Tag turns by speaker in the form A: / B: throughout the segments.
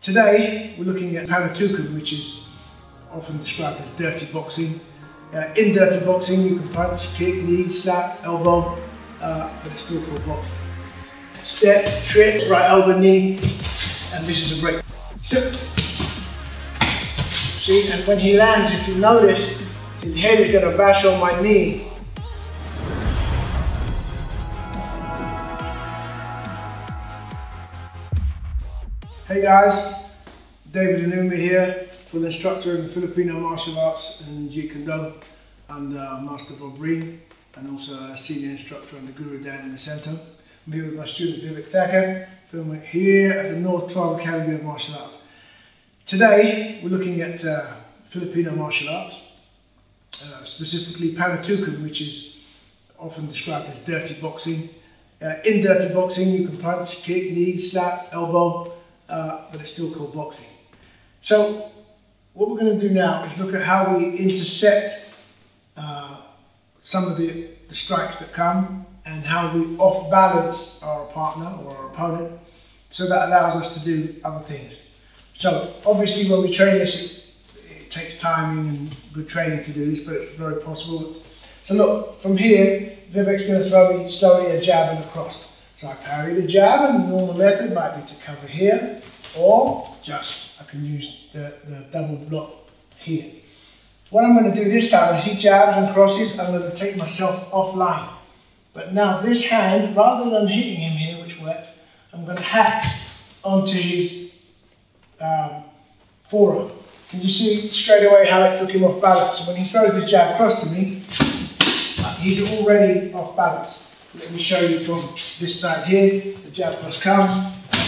A: Today we're looking at Panantukan, which is often described as dirty boxing. In dirty boxing you can punch, kick, knee, slap, elbow, but it's still called boxing. Step, trip, right elbow, knee, and this is a break. Step. See, and when he lands, if you notice, his head is going to bash on my knee. Hey guys, David Onuma here, full instructor in the Filipino Martial Arts and Jeet Kune Do, and Master Bob Breen, and also a senior instructor and the Guru down in the centre. I'm here with my student Vivek Thacker, filming here at the North 12 Academy of Martial Arts. Today we're looking at Filipino martial arts, specifically Panantukan, which is often described as dirty boxing. In dirty boxing you can punch, kick, knee, slap, elbow, but it's still called boxing. So what we're going to do now is look at how we intercept some of the strikes that come, and how we off balance our partner or our opponent, so that allows us to do other things. So obviously when we train this, it takes timing and good training to do this, but it's very possible. So look, from here, Vivek's going to throw me slowly a jab and a cross. So I parry the jab, and the normal method might be to cover here, or just I can use the double block here. What I'm going to do this time is he jabs and crosses, I'm going to take myself offline. But now this hand, rather than hitting him here, which works, I'm going to hack onto his forearm. Can you see straight away how it took him off balance? So when he throws this jab across to me, he's already off balance. Let me show you from this side here. The jab cross comes,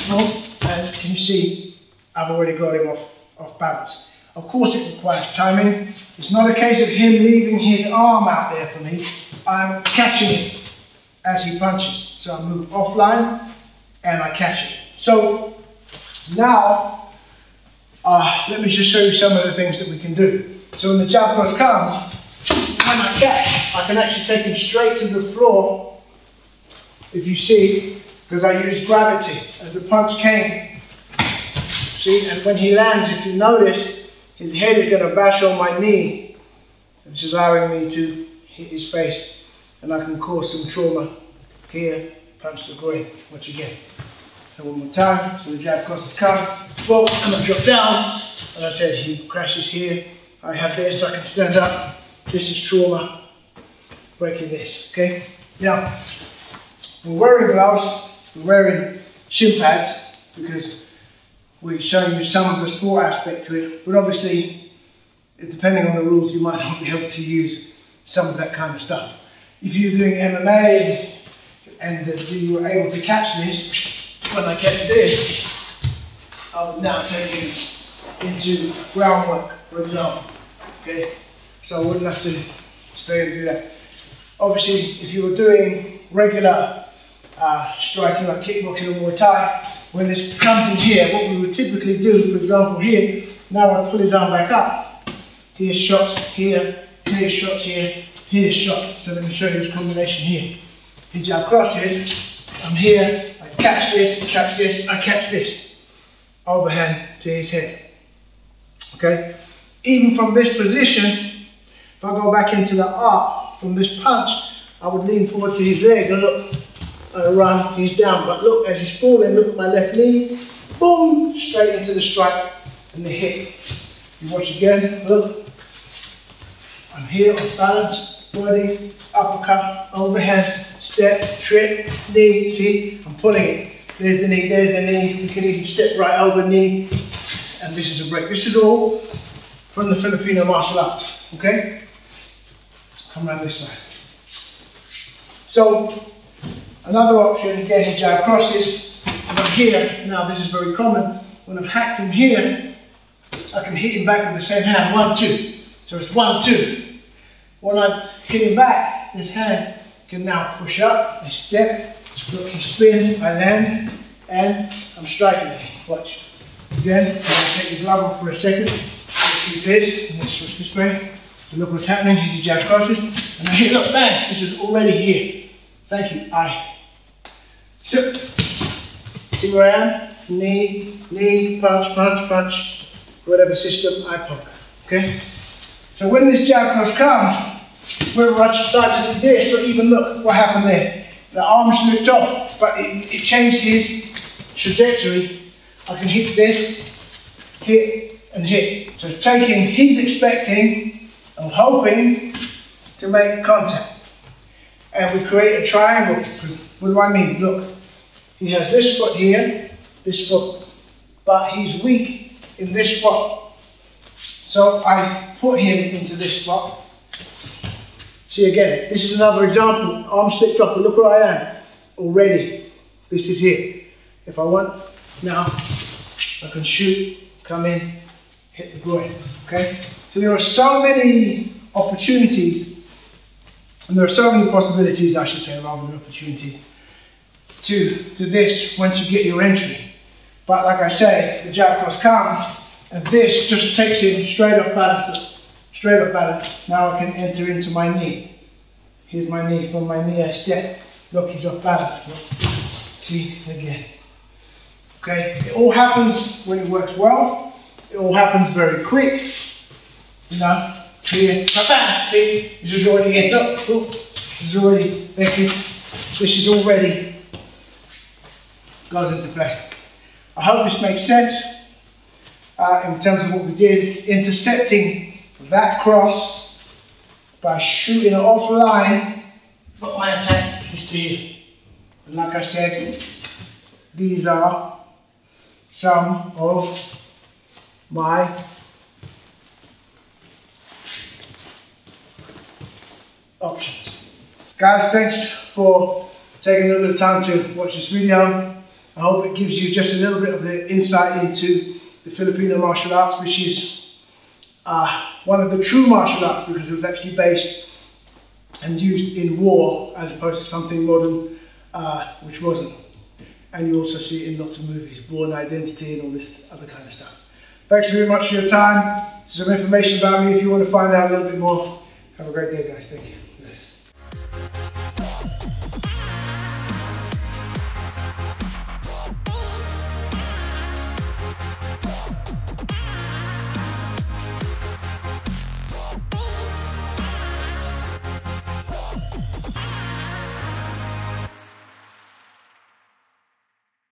A: and can you see I've already got him off balance. Of course it requires timing. It's not a case of him leaving his arm out there for me. I'm catching it as he punches. So I move offline and I catch it. So now, let me just show you some of the things that we can do. So when the jab cross comes, when I catch, I can actually take him straight to the floor, if you see, because I use gravity as the punch came. See, and when he lands, if you notice, his head is going to bash on my knee. This is allowing me to hit his face, and I can cause some trauma here, punch the groin once again. So one more time, so the jab crosses come, well, I'm going to drop down, and I said he crashes here. I have this, I can stand up, this is trauma, breaking this, okay? Now, we're wearing gloves, we're wearing shin pads, because we're showing you some of the sport aspect to it, but obviously, depending on the rules, you might not be able to use some of that kind of stuff. If you're doing MMA and you were able to catch this, when I catch this, I would now take it into groundwork, for example. Okay, so I wouldn't have to stay and do that. Obviously, if you were doing regular striking like kickboxing or Muay Thai, when this comes in here, what we would typically do, for example here, now I pull his arm back up, here's shots here, here's shots here, here's shot. So let me show you this combination here. He jab crosses, I'm here, I catch this, I catch this. Overhand to his head. Okay? Even from this position, if I go back into the arc from this punch, I would lean forward to his leg and look, I run, he's down, but look, as he's falling, look at my left knee, boom, straight into the strike and the hit. You watch again, look, I'm here off balance, body, uppercut, overhead, step, trip, knee, see, I'm pulling it. There's the knee, you can even step right over knee, and this is a break. This is all from the Filipino martial arts, okay? Come around this side. So, another option, again, he jab crosses, and I'm here, now this is very common, when I've hacked him here, I can hit him back with the same hand, 1, 2. So it's 1, 2. When I hit him back, this hand can now push up, I step, look, he spins, I land, and I'm striking him. Watch. Again, I'm going to take the glove off for a second, keep this, and then switch this way. And look what's happening, here's the jab crosses, and I hit, look, bang, this is already here. Thank you, I. So, see where I am? knee, knee, punch, punch, punch, whatever system I poke, okay? So when this jab cross comes, wherever I decide to do this, but even look what happened there. The arm slipped off, but it changed his trajectory. I can hit this, hit, and hit. So it's taking, he's expecting, I'm hoping to make contact. And we create a triangle, because what do I mean? Look, he has this foot here, this foot, but he's weak in this spot. So I put him into this spot. See again, this is another example. Arm slipped off, but look where I am already. This is here. If I want, now I can shoot, come in, hit the groin, okay? So there are so many opportunities, and there are so many possibilities, I should say, rather than opportunities, to this once you get your entry. But like I say, the jab cross comes, and this just takes him straight off balance, straight off balance. Now I can enter into my knee. Here's my knee, from my knee I step. Look, he's off balance. Look. See, again. Okay, it all happens when it works well. It all happens very quick. You know, here, bam, see, this is already in. Look, look, this is already, thank you. This is already goes into play. I hope this makes sense in terms of what we did, intercepting that cross by shooting it offline, but my attack is to you. And like I said, these are some of my options. Guys, thanks for taking a little bit of time to watch this video. I hope it gives you just a little bit of the insight into the Filipino martial arts, which is one of the true martial arts, because it was actually based and used in war as opposed to something modern, which wasn't. And you also see it in lots of movies, Born Identity and all this other kind of stuff. Thanks very much for your time. Some information about me if you want to find out a little bit more. Have a great day, guys. Thank you. Yes.